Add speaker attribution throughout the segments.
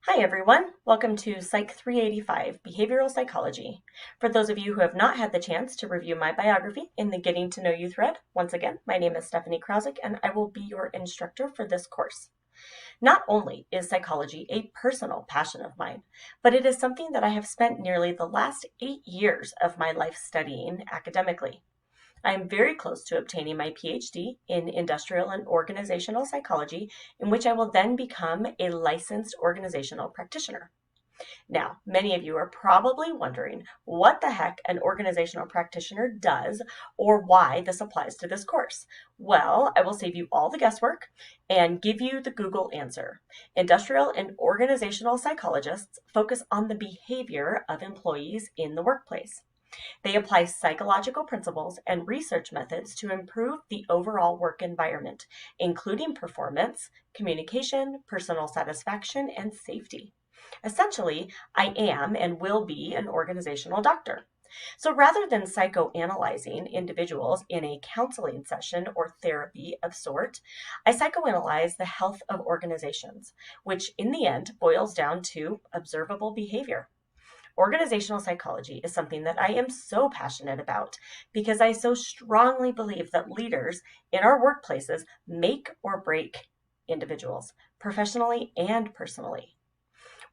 Speaker 1: Hi everyone, welcome to Psych 385, Behavioral Psychology. For those of you who have not had the chance to review my biography in the Getting to Know You thread, once again, my name is Stephanie Krausick and I will be your instructor for this course. Not only is psychology a personal passion of mine, but it is something that I have spent nearly the last 8 years of my life studying academically. I am very close to obtaining my PhD in industrial and organizational psychology, in which I will then become a licensed organizational practitioner. Now, many of you are probably wondering what the heck an organizational practitioner does or why this applies to this course. Well, I will save you all the guesswork and give you the Google answer. Industrial and organizational psychologists focus on the behavior of employees in the workplace. They apply psychological principles and research methods to improve the overall work environment, including performance, communication, personal satisfaction, and safety. Essentially, I am and will be an organizational doctor. So rather than psychoanalyzing individuals in a counseling session or therapy of sort, I psychoanalyze the health of organizations, which in the end boils down to observable behavior. Organizational psychology is something that I am so passionate about because I so strongly believe that leaders in our workplaces make or break individuals, professionally and personally.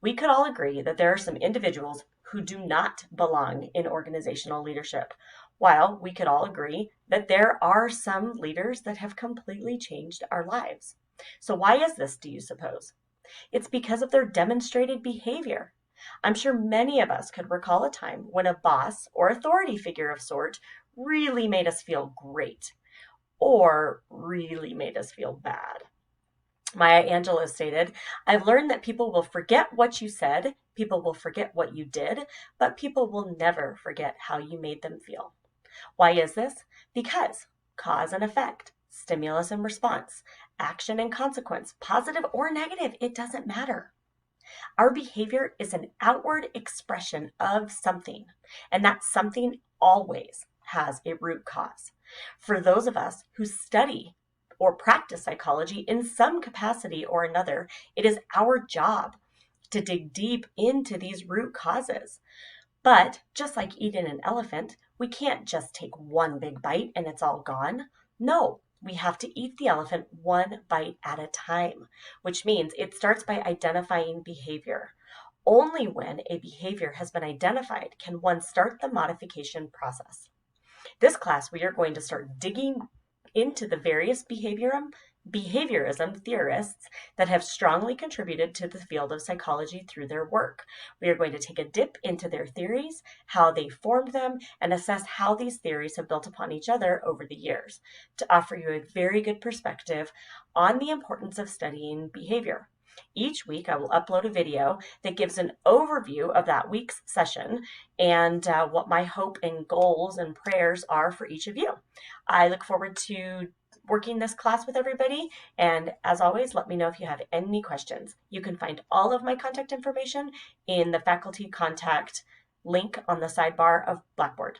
Speaker 1: We could all agree that there are some individuals who do not belong in organizational leadership, while we could all agree that there are some leaders that have completely changed our lives. So why is this, do you suppose? It's because of their demonstrated behavior. I'm sure many of us could recall a time when a boss or authority figure of sort really made us feel great or really made us feel bad. Maya Angelou stated, I've learned that people will forget what you said, people will forget what you did, but people will never forget how you made them feel. Why is this? Because cause and effect, stimulus and response, action and consequence, positive or negative, it doesn't matter. Our behavior is an outward expression of something, and that something always has a root cause. For those of us who study or practice psychology in some capacity or another, it is our job to dig deep into these root causes. But just like eating an elephant, we can't just take one big bite and it's all gone. No, we have to eat the elephant one bite at a time, which means it starts by identifying behavior. Only when a behavior has been identified can one start the modification process. This class, we are going to start digging into the various behaviorism theorists that have strongly contributed to the field of psychology through their work. We are going to take a dip into their theories, how they formed them, and assess how these theories have built upon each other over the years to offer you a very good perspective on the importance of studying behavior. Each week, I will upload a video that gives an overview of that week's session and what my hope and goals and prayers are for each of you. I look forward to working this class with everybody, and as always, let me know if you have any questions. You can find all of my contact information in the faculty contact link on the sidebar of Blackboard.